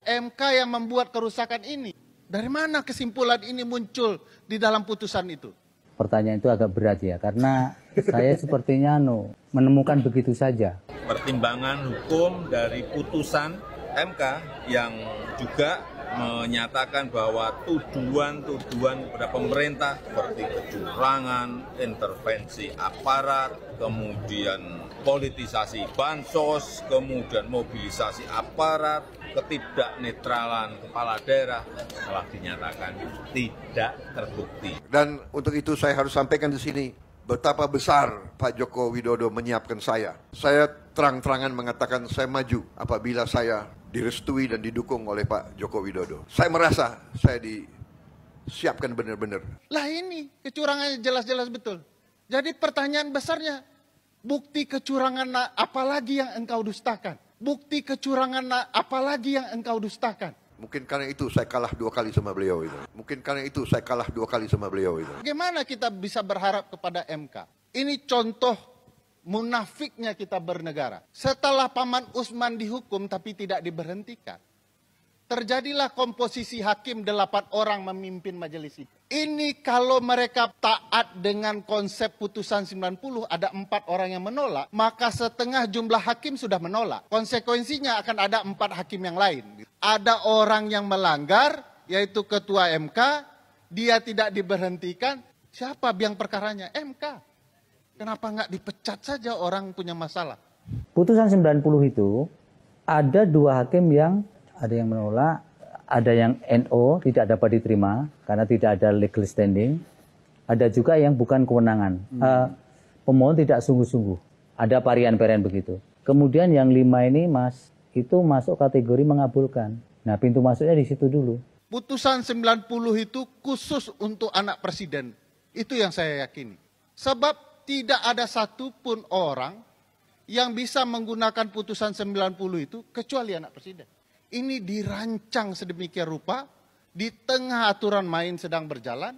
MK yang membuat kerusakan ini. Dari mana kesimpulan ini muncul di dalam putusan itu? Pertanyaan itu agak berat ya, karena saya sepertinya menemukan begitu saja. Pertimbangan hukum dari putusan MK yang juga menyatakan bahwa tuduhan-tuduhan kepada pemerintah seperti kecurangan, intervensi aparat, kemudian politisasi bansos, kemudian mobilisasi aparat, ketidaknetralan kepala daerah telah dinyatakan tidak terbukti. Dan untuk itu saya harus sampaikan di sini betapa besar Pak Joko Widodo menyiapkan saya. Saya terang-terangan mengatakan saya maju apabila saya direstui dan didukung oleh Pak Joko Widodo. Saya merasa saya disiapkan benar-benar. Lah ini kecurangannya jelas-jelas betul. Jadi pertanyaan besarnya, bukti kecurangan apalagi yang engkau dustakan? Bukti kecurangan apalagi yang engkau dustakan? Mungkin karena itu saya kalah 2 kali sama beliau itu. Mungkin karena itu saya kalah 2 kali sama beliau itu. Bagaimana kita bisa berharap kepada MK? Ini contoh munafiknya kita bernegara. Setelah Paman Usman dihukum tapi tidak diberhentikan, terjadilah komposisi hakim 8 orang memimpin majelis itu. Ini kalau mereka taat dengan konsep putusan 90, ada 4 orang yang menolak, maka setengah jumlah hakim sudah menolak. Konsekuensinya akan ada 4 hakim yang lain. Ada orang yang melanggar, yaitu ketua MK, dia tidak diberhentikan. Siapa biang perkaranya? MK. Kenapa nggak dipecat saja orang punya masalah? Putusan 90 itu ada 2 hakim yang ada yang menolak, ada yang NO tidak dapat diterima karena tidak ada legal standing. Ada juga yang bukan kewenangan. Pemohon tidak sungguh-sungguh. Ada varian-varian begitu. Kemudian yang 5 ini Mas, itu masuk kategori mengabulkan. Nah, pintu masuknya di situ dulu. Putusan 90 itu khusus untuk anak presiden. Itu yang saya yakini. Sebab tidak ada satupun orang yang bisa menggunakan putusan 90 itu kecuali anak presiden. Ini dirancang sedemikian rupa, di tengah aturan main sedang berjalan,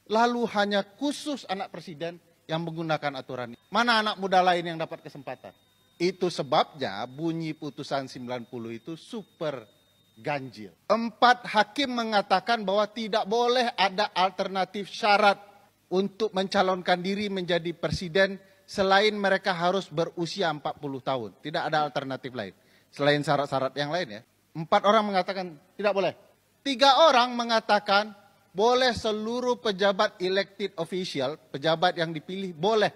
lalu hanya khusus anak presiden yang menggunakan aturan ini. Mana anak muda lain yang dapat kesempatan? Itu sebabnya bunyi putusan 90 itu super ganjil. 4 hakim mengatakan bahwa tidak boleh ada alternatif syarat untuk mencalonkan diri menjadi presiden selain mereka harus berusia 40 tahun. Tidak ada alternatif lain. Selain syarat-syarat yang lain ya. 4 orang mengatakan tidak boleh. 3 orang mengatakan boleh seluruh pejabat elected official, pejabat yang dipilih boleh.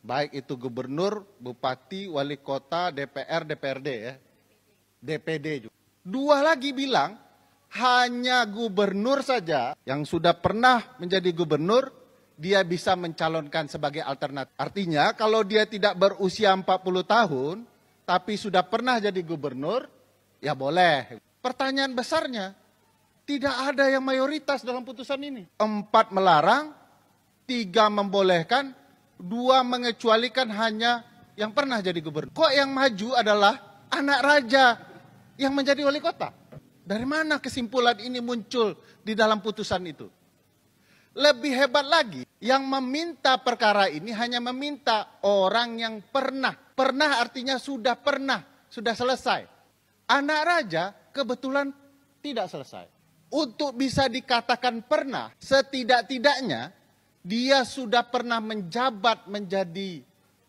Baik itu gubernur, bupati, wali kota, DPR, DPRD ya. DPD juga. 2 lagi bilang hanya gubernur saja yang sudah pernah menjadi gubernur, dia bisa mencalonkan sebagai alternatif. Artinya kalau dia tidak berusia 40 tahun, tapi sudah pernah jadi gubernur, ya boleh. Pertanyaan besarnya, tidak ada yang mayoritas dalam putusan ini. 4 melarang, 3 membolehkan, 2 mengecualikan hanya yang pernah jadi gubernur. Kok yang maju adalah anak raja yang menjadi wali kota? Dari mana kesimpulan ini muncul di dalam putusan itu? Lebih hebat lagi, yang meminta perkara ini hanya meminta orang yang pernah. Pernah artinya sudah pernah, sudah selesai. Anak raja kebetulan tidak selesai. Untuk bisa dikatakan pernah, setidak-tidaknya dia sudah pernah menjabat menjadi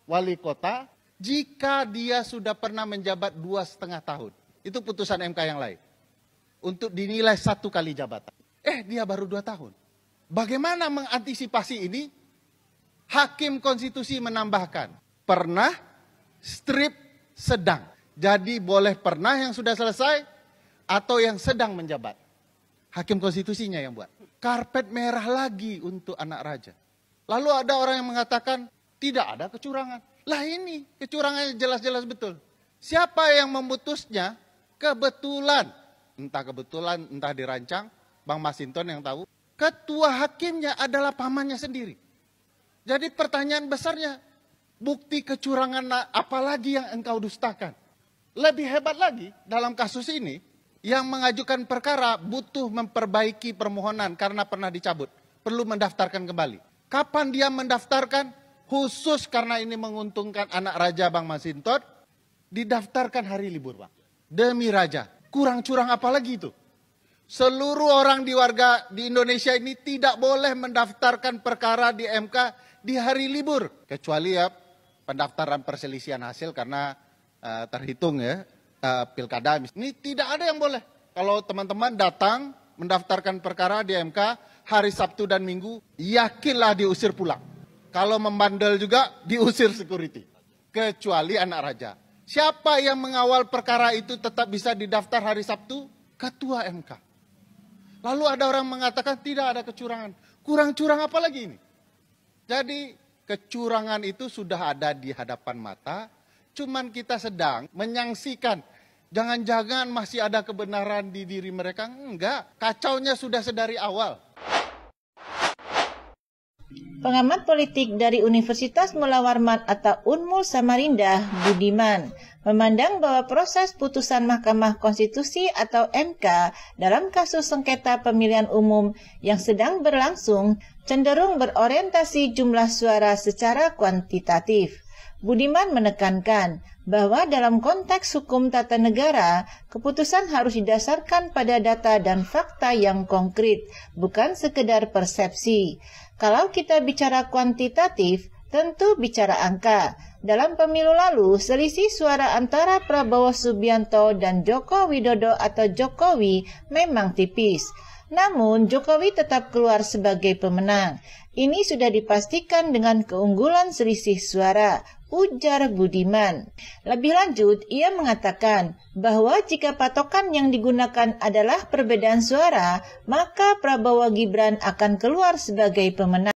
wali kota jika dia sudah pernah menjabat 2,5 tahun. Itu putusan MK yang lain. Untuk dinilai 1 kali jabatan. Dia baru 2 tahun. Bagaimana mengantisipasi ini? Hakim konstitusi menambahkan, pernah, strip, sedang. Jadi boleh pernah yang sudah selesai atau yang sedang menjabat. Hakim konstitusinya yang buat. Karpet merah lagi untuk anak raja. Lalu ada orang yang mengatakan tidak ada kecurangan. Lah ini kecurangannya jelas-jelas betul. Siapa yang memutusnya? Kebetulan. Entah dirancang. Bang Masinton yang tahu. Ketua hakimnya adalah pamannya sendiri. Jadi pertanyaan besarnya, bukti kecurangan apalagi yang engkau dustakan? Lebih hebat lagi dalam kasus ini, yang mengajukan perkara butuh memperbaiki permohonan karena pernah dicabut. Perlu mendaftarkan kembali. Kapan dia mendaftarkan? Khusus karena ini menguntungkan anak raja Bang Masinton, didaftarkan hari libur Bang. Demi raja. Kurang curang apa lagi itu? Seluruh orang di Indonesia ini tidak boleh mendaftarkan perkara di MK di hari libur. Kecuali ya pendaftaran perselisihan hasil karena terhitung ya pilkada. Ini tidak ada yang boleh. Kalau teman-teman datang mendaftarkan perkara di MK hari Sabtu dan Minggu, yakinlah diusir pulang. Kalau membandel juga diusir security. Kecuali anak raja. Siapa yang mengawal perkara itu tetap bisa didaftar hari Sabtu? Ketua MK. Lalu ada orang mengatakan tidak ada kecurangan. Kurang curang apa lagi ini? Jadi kecurangan itu sudah ada di hadapan mata. Cuman kita sedang menyaksikan. Jangan-jangan masih ada kebenaran di diri mereka. Enggak, kacaunya sudah sedari awal. Pengamat politik dari Universitas Mula Warman atau Unmul Samarinda, Budiman, memandang bahwa proses putusan Mahkamah Konstitusi atau MK dalam kasus sengketa pemilihan umum yang sedang berlangsung cenderung berorientasi jumlah suara secara kuantitatif. Budiman menekankan bahwa dalam konteks hukum tata negara, keputusan harus didasarkan pada data dan fakta yang konkret, bukan sekedar persepsi. Kalau kita bicara kuantitatif, tentu bicara angka. Dalam pemilu lalu, selisih suara antara Prabowo Subianto dan Joko Widodo atau Jokowi memang tipis. Namun, Jokowi tetap keluar sebagai pemenang. Ini sudah dipastikan dengan keunggulan selisih suara, ujar Budiman. Lebih lanjut, ia mengatakan bahwa jika patokan yang digunakan adalah perbedaan suara, maka Prabowo Gibran akan keluar sebagai pemenang.